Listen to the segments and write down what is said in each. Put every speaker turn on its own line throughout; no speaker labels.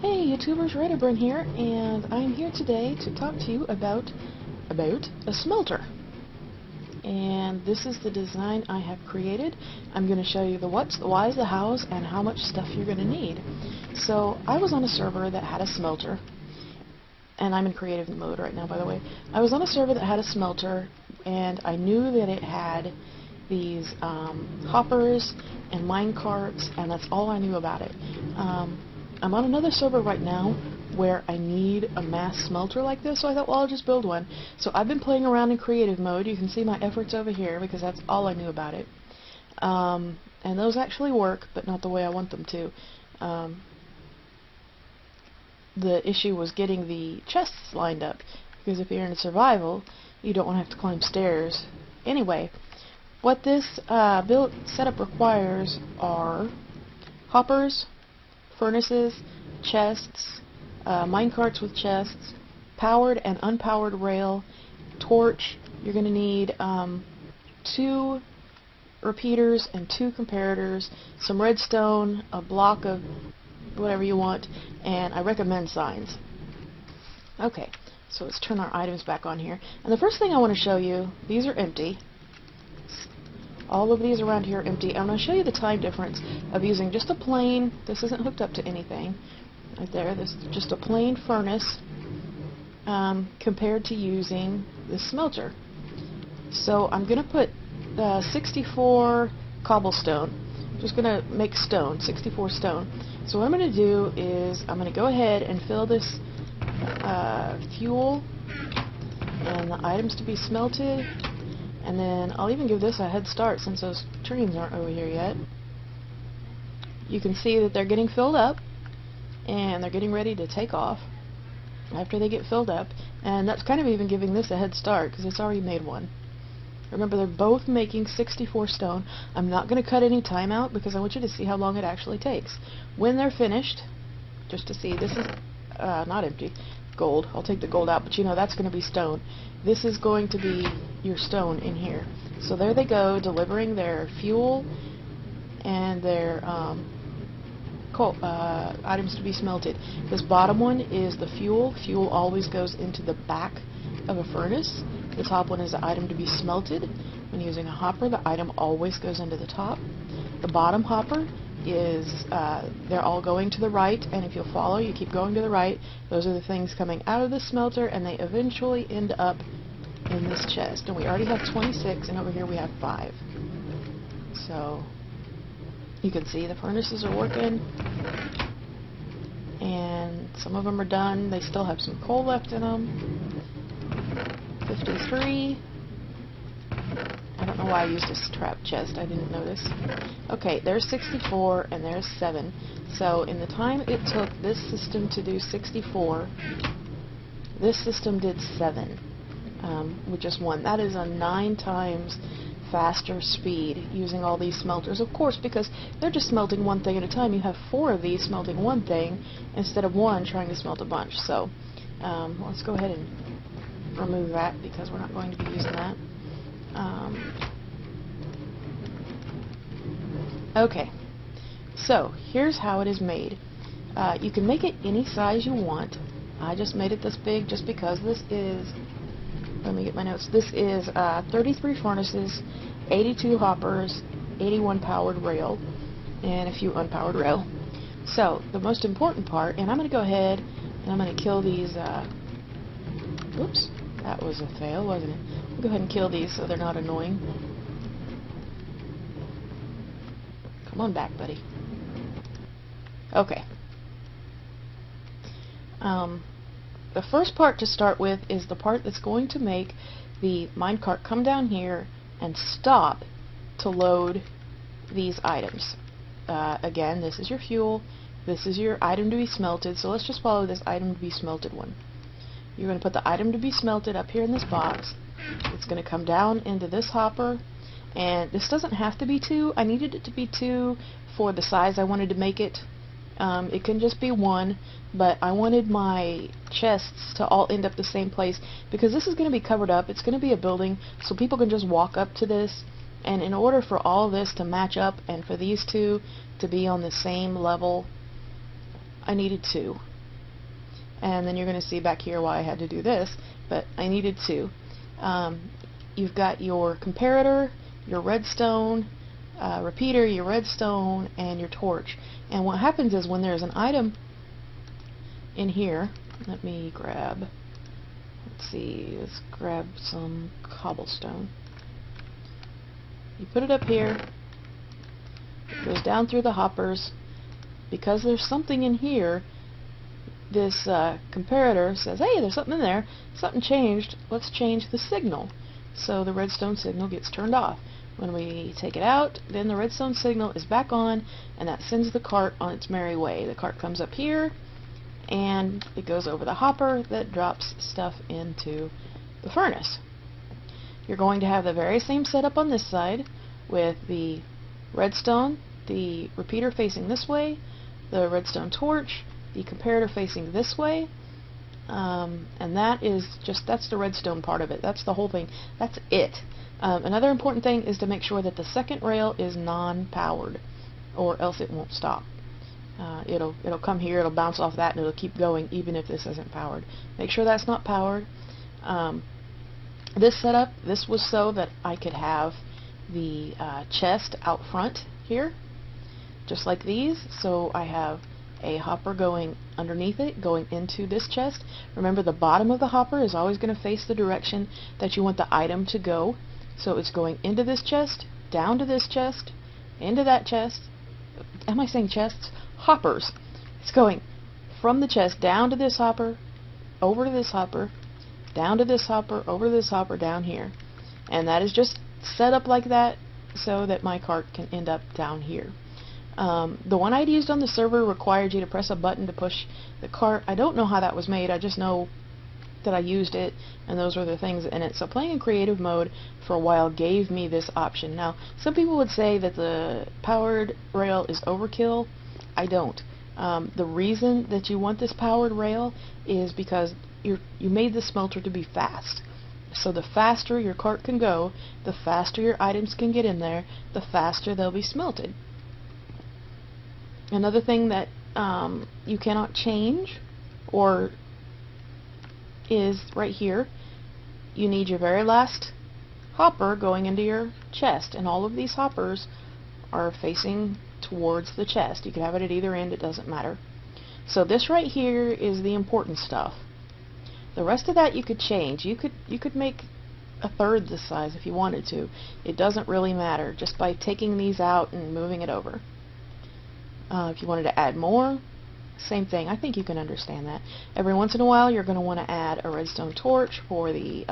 Hey YouTubers, Bryn here, and I'm here today to talk to you about a smelter. And this is the design I have created. I'm going to show you the what's, the why's, the how's, and how much stuff you're going to need. So I was on a server that had a smelter, and I'm in creative mode right now, by the way. I was on a server that had a smelter, and I knew that it had these hoppers and mine carts, and that's all I knew about it. I'm on another server right now where I need a mass smelter like this, so I thought, well, I'll just build one. So I've been playing around in creative mode. You can see my efforts over here because that's all I knew about it. And those actually work, but not the way I want them to. The issue was getting the chests lined up, because if you're in survival, you don't want to have to climb stairs. Anyway, what this build setup requires are hoppers, furnaces, chests, minecarts with chests, powered and unpowered rail, torch. You're going to need 2 repeaters and 2 comparators, some redstone, a block of whatever you want, and I recommend signs. Okay, so let's turn our items back on here. And the first thing I want to show you, these are empty. All of these around here are empty. I'm going to show you the time difference of using just a plain, this isn't hooked up to anything, right there, this is just a plain furnace compared to using the smelter. So I'm going to put 64 cobblestone. I'm just going to make stone, 64 stone. So what I'm going to do is I'm going to go ahead and fill this fuel and the items to be smelted. And then I'll even give this a head start since those trains aren't over here yet. You can see that they're getting filled up and they're getting ready to take off after they get filled up. And that's kind of even giving this a head start because it's already made one. Remember, they're both making 64 stone. I'm not going to cut any time out because I want you to see how long it actually takes. When they're finished, just to see, this is not empty. Gold. I'll take the gold out, but you know that's going to be stone. This is going to be your stone in here. So there they go, delivering their fuel and their items to be smelted. This bottom one is the fuel. Fuel always goes into the back of a furnace. The top one is the item to be smelted. When using a hopper, the item always goes into the top. The bottom hopper is, they're all going to the right, and if you'll follow, you keep going to the right, those are the things coming out of the smelter, and they eventually end up in this chest. And we already have 26, and over here we have 5. So you can see the furnaces are working, and some of them are done. They still have some coal left in them. 53. I don't know why I used this trap chest. I didn't notice. Okay, there's 64 and there's 7. So in the time it took this system to do 64, this system did 7 with just 1. That is a 9 times faster speed using all these smelters. Of course, because they're just smelting one thing at a time. You have 4 of these smelting one thing instead of 1 trying to smelt a bunch. So let's go ahead and remove that because we're not going to be using that. Okay, so here's how it is made. You can make it any size you want. I just made it this big just because this is, let me get my notes, this is 33 furnaces, 82 hoppers, 81 powered rail, and a few unpowered rail. So the most important part, and I'm going to go ahead and I'm going to kill these, oops, that was a fail, wasn't it? I'll go ahead and kill these so they're not annoying. Come on back, buddy. Okay. The first part to start with is the part that's going to make the minecart come down here and stop to load these items. Again, this is your fuel. This is your item to be smelted. So let's just follow this item to be smelted one. You're going to put the item to be smelted up here in this box. It's going to come down into this hopper, and this doesn't have to be 2. I needed it to be 2 for the size I wanted to make it. It can just be 1, but I wanted my chests to all end up the same place because this is going to be covered up. It's going to be a building, so people can just walk up to this, and in order for all this to match up and for these two to be on the same level, I needed 2. and then you're going to see back here why I had to do this, but I needed to. You've got your comparator, your redstone, repeater, your redstone, and your torch. And what happens is when there's an item in here, let me grab, let's grab some cobblestone. You put it up here, it goes down through the hoppers. Because there's something in here, this comparator says, hey, there's something in there, something changed, let's change the signal. So the redstone signal gets turned off. When we take it out, then the redstone signal is back on, and that sends the cart on its merry way. The cart comes up here, and it goes over the hopper that drops stuff into the furnace. You're going to have the very same setup on this side, with the redstone, the repeater facing this way, the redstone torch, the comparator facing this way, and that's the redstone part of it. That's the whole thing. That's it. Another important thing is to make sure that the second rail is non-powered, or else it won't stop. It'll come here, it'll bounce off that, and it'll keep going even if this isn't powered. Make sure that's not powered. This setup, this was so that I could have the chest out front here, just like these. So I have a hopper going underneath it, going into this chest. Remember, the bottom of the hopper is always going to face the direction that you want the item to go. So it's going into this chest, down to this chest, into that chest. Am I saying chests? Hoppers. It's going from the chest down to this hopper, over to this hopper, down to this hopper, over to this hopper, down here. And that is just set up like that so that my cart can end up down here. The one I'd used on the server required you to press a button to push the cart. I don't know how that was made. I just know that I used it, and those were the things in it. So playing in creative mode for a while gave me this option. Now, some people would say that the powered rail is overkill. I don't. The reason that you want this powered rail is because you made the smelter to be fast. So the faster your cart can go, the faster your items can get in there, the faster they'll be smelted. Another thing that you cannot change or is right here. You need your very last hopper going into your chest, and all of these hoppers are facing towards the chest. You can have it at either end, it doesn't matter. So this right here is the important stuff. The rest of that you could change. You could make a third this size if you wanted to. It doesn't really matter, just by taking these out and moving it over. If you wanted to add more, same thing. I think you can understand that. Every once in a while you're going to want to add a redstone torch for the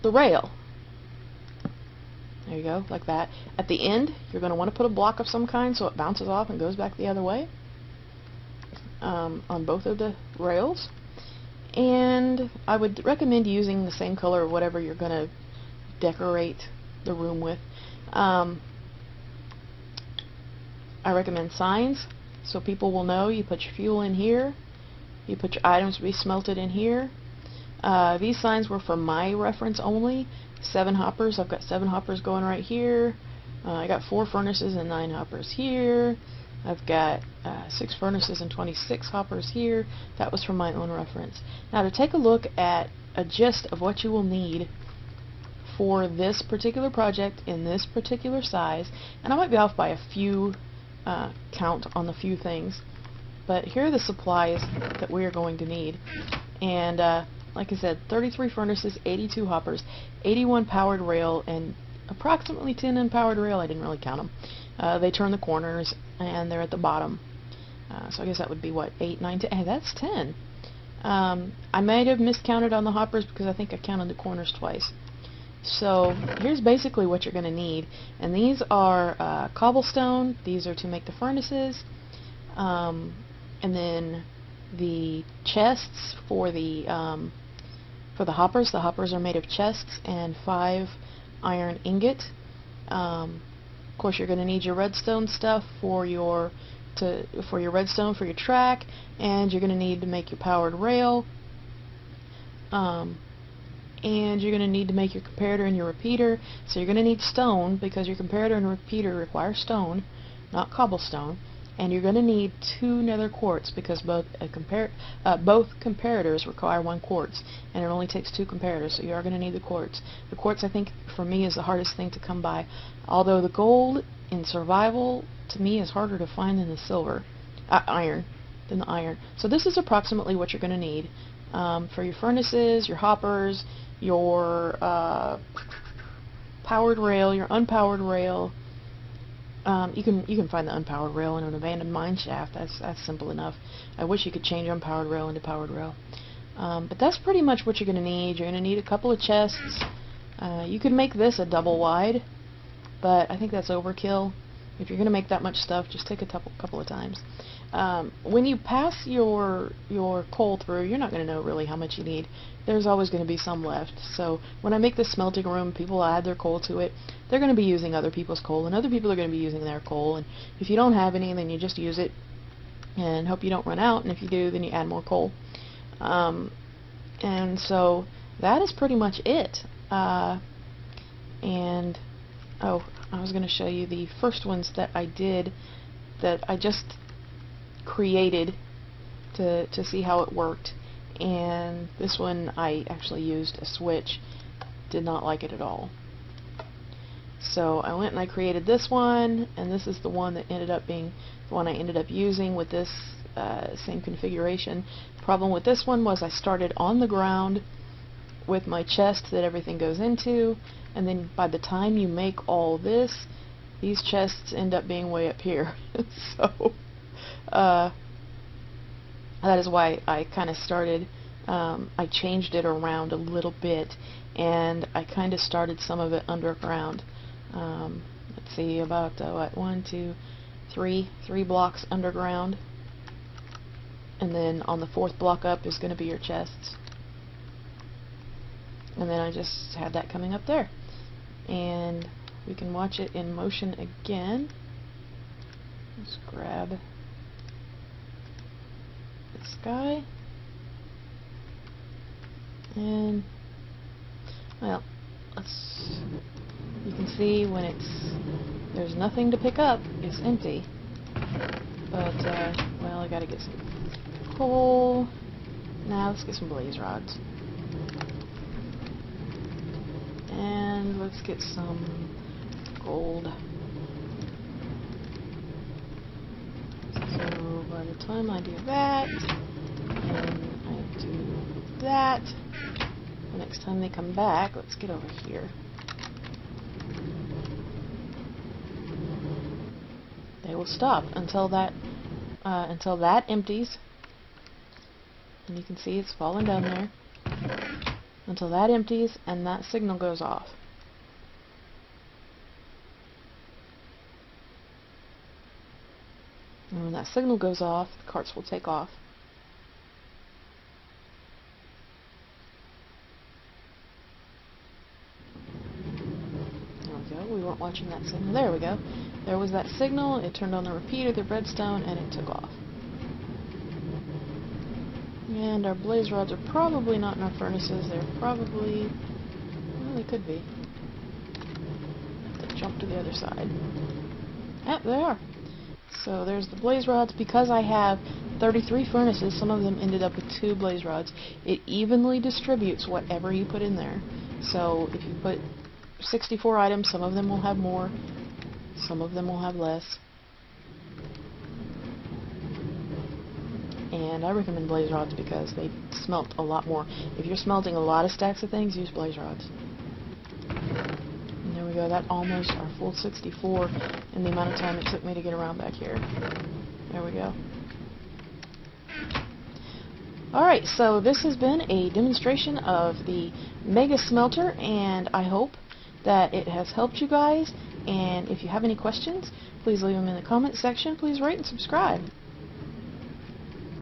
the rail. There you go, like that. At the end, you're going to want to put a block of some kind so it bounces off and goes back the other way on both of the rails. And I would recommend using the same color of whatever you're going to decorate the room with. I recommend signs so people will know. You put your fuel in here, you put your items to be smelted in here. These signs were for my reference only. 7 hoppers. I've got 7 hoppers going right here. I got 4 furnaces and 9 hoppers here. I've got 6 furnaces and 26 hoppers here. That was from my own reference. Now, to take a look at a gist of what you will need for this particular project in this particular size, and I might be off by a few count on the few things, but here are the supplies that we are going to need. And like I said, 33 furnaces, 82 hoppers, 81 powered rail, and approximately 10 unpowered rail. I didn't really count them. They turn the corners, and they're at the bottom. So I guess that would be, what, 8, 9, 10? Hey, that's 10. I might have miscounted on the hoppers because I think I counted the corners twice. So here's basically what you're going to need. And these are cobblestone. These are to make the furnaces. And then the chests for the hoppers. The hoppers are made of chests and 5 iron ingot. Of course, you're going to need your redstone stuff for your redstone for your track, and you're going to need to make your powered rail. And you're going to need to make your comparator and your repeater. So you're going to need stone because your comparator and repeater require stone, not cobblestone. and you're going to need 2 nether quartz because both comparators require 1 quartz, and it only takes 2 comparators, so you are going to need the quartz. The quartz, I think, for me is the hardest thing to come by, although the gold in survival to me is harder to find than the silver, iron. So this is approximately what you're going to need for your furnaces, your hoppers, your powered rail, your unpowered rail. You can find the unpowered rail in an abandoned mine shaft. That's simple enough. I wish you could change unpowered rail into powered rail. But that's pretty much what you're going to need. You're going to need a couple of chests. You could make this a double wide, but I think that's overkill. If you're going to make that much stuff, just take a couple of times. When you pass your coal through, you're not going to know really how much you need. There's always going to be some left. So when I make this smelting room, people add their coal to it. They're going to be using other people's coal, and other people are going to be using their coal. And if you don't have any, then you just use it and hope you don't run out. And if you do, then you add more coal. And so that is pretty much it. And oh, I was going to show you the first ones that I did, that I just created to see how it worked. And this one I actually used a switch. Did not like it at all. So I went and I created this one, and this is the one that ended up being the one I ended up using with this same configuration. Problem with this one was I started on the ground with my chest that everything goes into, and then by the time you make all this, these chests end up being way up here. So that is why I kind of started, I changed it around a little bit, and I kind of started some of it underground. Let's see, about what, 1, 2, 3 blocks underground, and then on the 4th block up is going to be your chests. And then I just had that coming up there. And we can watch it in motion again. Let's grab this guy. And, well, you can see when there's nothing to pick up, it's empty. But, well, I gotta get some coal. Now let's get some blaze rods. And let's get some gold. So by the time I do that, and I do that, the next time they come back, let's get over here. They will stop until that empties. And you can see it's falling down there. Until that empties and that signal goes off. And when that signal goes off, the carts will take off. There we go. We weren't watching that signal. There we go. There was that signal. It turned on the repeater, the redstone, and it took off. And our blaze rods are probably not in our furnaces. They're probably, well, they could be. Have to jump to the other side. Ah, they are. So there's the blaze rods. Because I have 33 furnaces, some of them ended up with 2 blaze rods. It evenly distributes whatever you put in there. So if you put 64 items, some of them will have more, some of them will have less. And I recommend blaze rods because they smelt a lot more. If you're smelting a lot of stacks of things, use blaze rods. And there we go. That almost our full 64 in the amount of time it took me to get around back here. There we go. Alright, so this has been a demonstration of the Mega Smelter, and I hope that it has helped you guys. And if you have any questions, please leave them in the comment section. Please rate and subscribe.